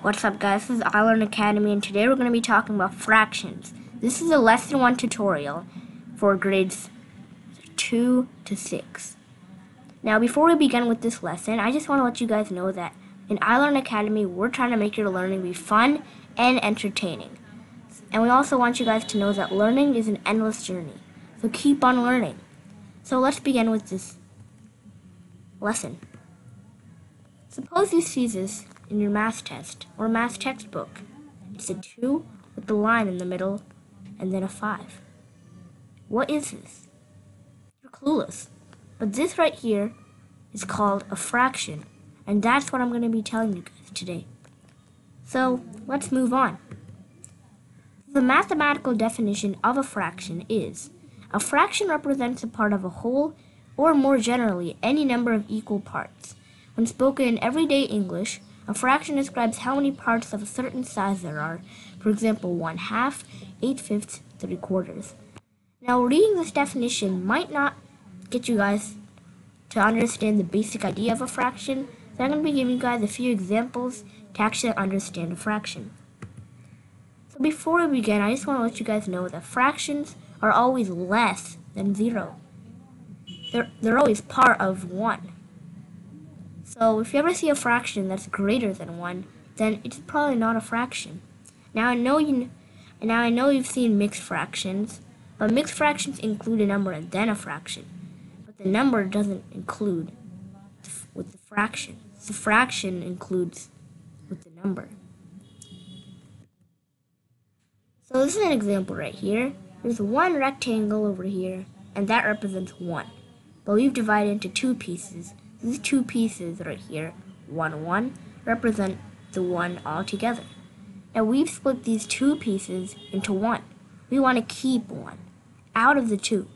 What's up, guys? This is iLearn Academy, and today we're going to be talking about fractions. This is a lesson 1 tutorial for grades 2 to 6. Now, before we begin with this lesson, I just want to let you guys know that in iLearn Academy, we're trying to make your learning be fun and entertaining. And we also want you guys to know that learning is an endless journey. So keep on learning. So let's begin with this lesson. Suppose you see this in your math test or math textbook. It's a 2 with the line in the middle and then a 5. What is this? You're clueless. But this right here is called a fraction, and that's what I'm going to be telling you guys today. So let's move on. The mathematical definition of a fraction is: a fraction represents a part of a whole, or more generally, any number of equal parts. When spoken in everyday English, a fraction describes how many parts of a certain size there are. For example, 1/2, 8/5, 3/4. Now, reading this definition might not get you guys to understand the basic idea of a fraction, so I'm going to be giving you guys a few examples to actually understand a fraction. So before we begin, I just want to let you guys know that fractions are always less than 0. They're always part of 1. So if you ever see a fraction that's greater than 1, then it's probably not a fraction. Now I know you've seen mixed fractions, but mixed fractions include a number and then a fraction. But the number doesn't include with the fraction. The fraction includes with the number. So this is an example right here. There's one rectangle over here, and that represents 1. But we've divided into 2 pieces. These 2 pieces right here, 1, 1, represent the 1 altogether. Now we've split these 2 pieces into 1. We want to keep 1 out of the 2.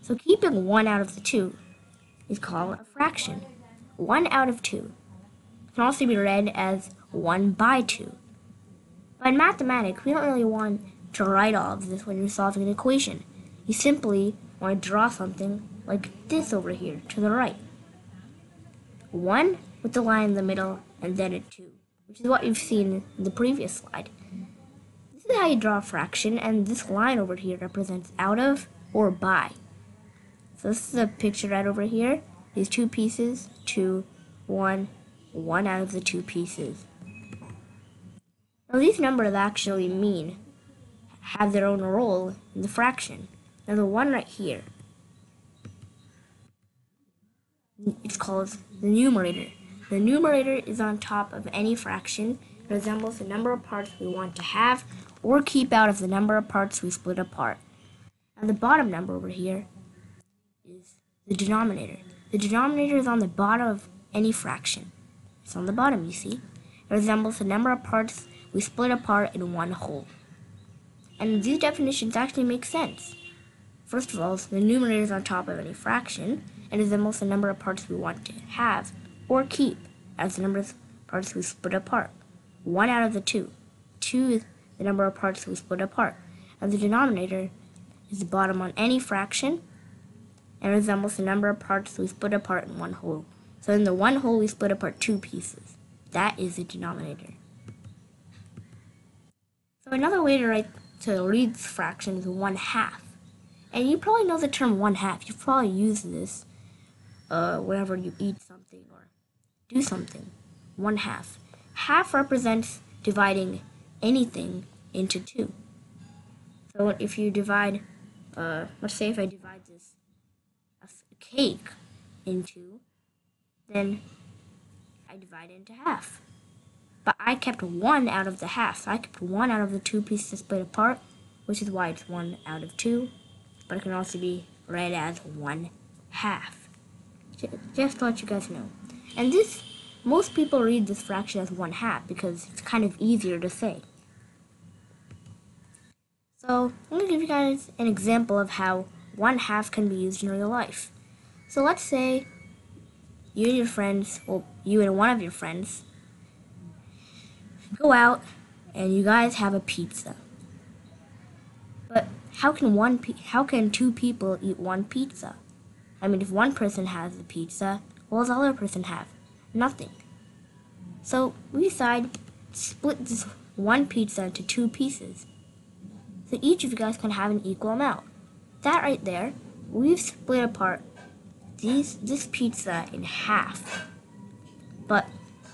So keeping 1 out of the 2 is called a fraction. 1 out of 2 can also be read as 1 by 2. But in mathematics, we don't really want to write all of this when you're solving an equation. You simply want to draw something like this over here to the right. 1 with the line in the middle and then a 2, which is what you've seen in the previous slide. This is how you draw a fraction, and this line over here represents out of or by. So this is a picture right over here. These 2 pieces, 2, 1, 1 out of the 2 pieces. Now these numbers actually have their own role in the fraction. Now the one right here, it's called the numerator. The numerator is on top of any fraction. It resembles the number of parts we want to have or keep out of the number of parts we split apart. And the bottom number over here is the denominator. The denominator is on the bottom of any fraction. It's on the bottom, you see. It resembles the number of parts we split apart in one whole. And these definitions actually make sense. First of all, the numerator is on top of any fraction, and resembles the number of parts we want to have or keep as the number of parts we split apart. 1 out of the 2. 2 is the number of parts we split apart. And the denominator is the bottom on any fraction and resembles the number of parts we split apart in one whole. So in the one whole, we split apart 2 pieces. That is the denominator. So another way to read this fraction is 1/2. And you probably know the term 1/2. You've probably used this whenever you eat something or do something. 1/2. Half represents dividing anything into 2. So if you divide, let's say if I divide this a cake into, then I divide it into half. But I kept 1 out of the half. So I kept 1 out of the 2 pieces split apart, which is why it's 1 out of 2. But it can also be read as 1/2. Just to let you guys know. And most people read this fraction as 1/2 because it's kind of easier to say. So I'm going to give you guys an example of how 1/2 can be used in real life. So let's say you and your friends, well, you and one of your friends, go out and you guys have a pizza. But how can 2 people eat one pizza? I mean, if one person has the pizza, what does the other person have? Nothing. So we decide split this one pizza into 2 pieces. So each of you guys can have an equal amount. That right there, we've split apart this pizza in half. But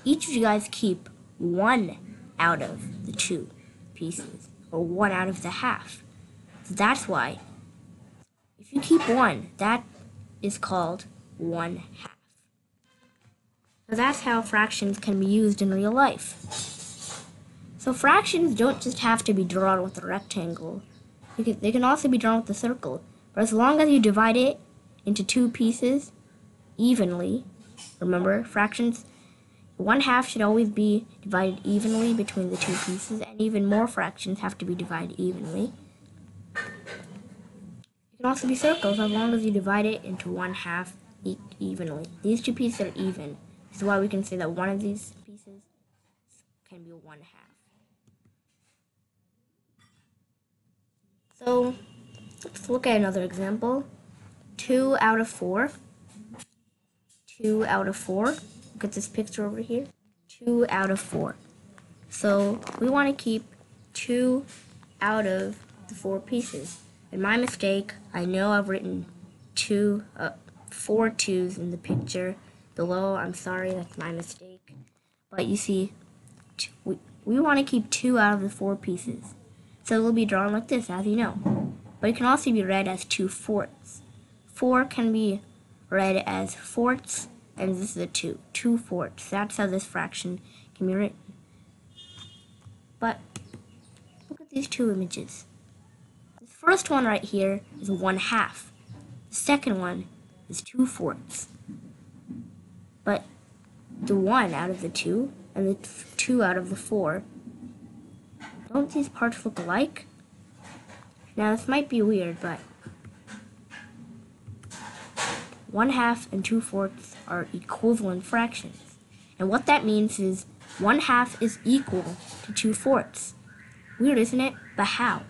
each of you guys keep 1 out of the 2 pieces, or 1 out of the half. So that's why, if you keep 1, that is called 1/2. So that's how fractions can be used in real life. So fractions don't just have to be drawn with a rectangle. They can also be drawn with a circle. But as long as you divide it into 2 pieces evenly, remember, fractions, 1/2 should always be divided evenly between the 2 pieces, and even more fractions have to be divided evenly. It can also be circles as long as you divide it into 1/2 evenly. These 2 pieces are even. This is why we can say that one of these pieces can be 1/2. So let's look at another example. 2 out of 4. 2 out of 4. Look at this picture over here. 2 out of 4. So we want to keep 2 out of the 4 pieces. And my mistake, I know I've written 4 2's in the picture below. I'm sorry, that's my mistake. But you see, we want to keep 2 out of the 4 pieces. So it will be drawn like this, as you know. But it can also be read as 2/4. 4 can be read as 4ths, and this is a 2. 2/4. That's how this fraction can be written. But look at these 2 images. This first one right here is 1/2. The second one is 2/4. But the 1 out of the 2 and the 2 out of the 4, don't these parts look alike? Now this might be weird, but 1/2 and 2/4 are equivalent fractions. And what that means is 1/2 is equal to 2/4. Weird, isn't it? But how?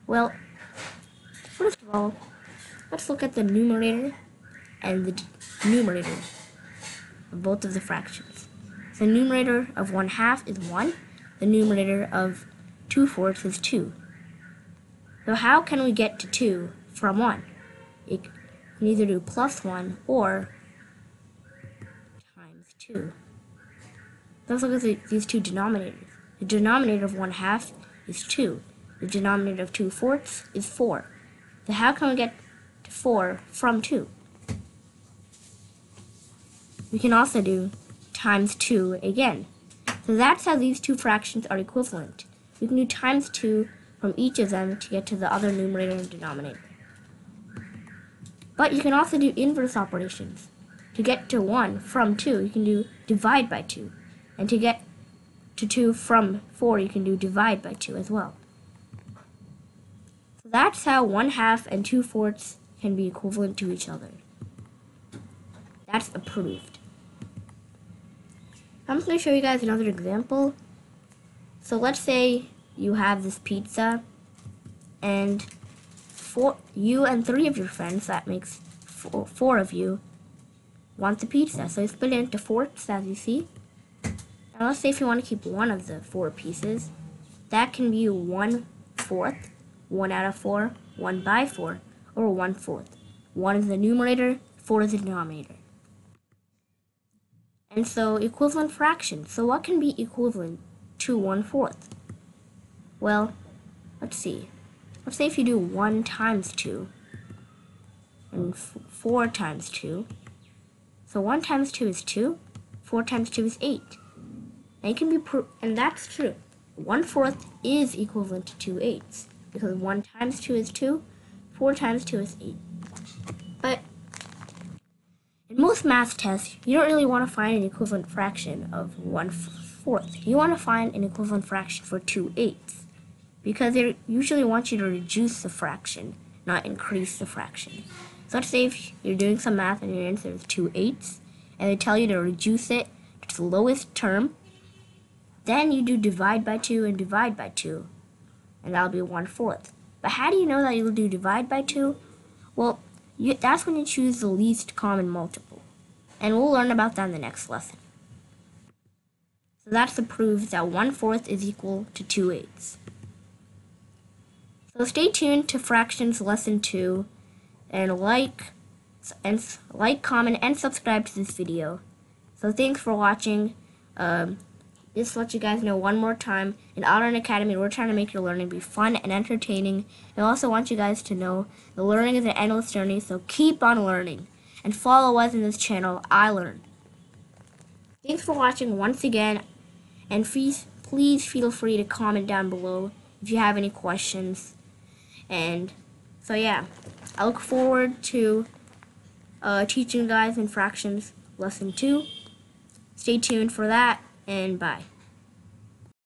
Well, first of all, let's look at the numerator and the numerator of both of the fractions. The numerator of 1/2 is 1. The numerator of 2/4 is 2. So how can we get to 2 from 1? It can either do +1 or times 2. Let's look at these 2 denominators. The denominator of 1/2 is 2. The denominator of 2/4 is 4. So how can we get to 4 from 2? We can also do times 2 again. So that's how these 2 fractions are equivalent. We can do times 2 from each of them to get to the other numerator and denominator. But you can also do inverse operations. To get to 1 from 2, you can do divide by 2. And to get to 2 from 4, you can do divide by 2 as well. So that's how 1/2 and 2/4 can be equivalent to each other. That's approved. I'm just going to show you guys another example. So let's say you have this pizza, and you and 3 of your friends, that makes 4 of you, want the pizza. So you split it into 4ths, as you see. Now let's say if you want to keep 1 of the 4 pieces, that can be 1/4, 1 out of 4, 1/4, or 1/4. 1 is the numerator, 4 is the denominator. And so equivalent fractions. So what can be equivalent to 1/4? Well, let's see. Let's say if you do 1 times 2 and 4 times 2. So 1 times 2 is 2. 4 times 2 is 8. And it can be and that's true. 1/4 is equivalent to 2/8 because 1 times 2 is 2. 4 times 2 is 8. But in most math tests, you don't really want to find an equivalent fraction of 1/4. You want to find an equivalent fraction for 2/8 because they usually want you to reduce the fraction, not increase the fraction. So let's say if you're doing some math and your answer is 2/8, and they tell you to reduce it to the lowest term, then you do divide by 2 and divide by 2, and that'll be 1/4. But how do you know that you'll do divide by 2? Well, that's when you choose the least common multiple. And we'll learn about that in the next lesson. So that's the proof that 1/4 is equal to 2/8. So stay tuned to Fractions Lesson 2 and like, comment, and subscribe to this video. So thanks for watching. Just to let you guys know one more time, in iLearn Academy, we're trying to make your learning be fun and entertaining. I also want you guys to know the learning is an endless journey, so keep on learning. And follow us in this channel, iLearn. Thanks for watching once again, and please feel free to comment down below if you have any questions. And so yeah, I look forward to teaching you guys in Fractions Lesson 2. Stay tuned for that, and bye.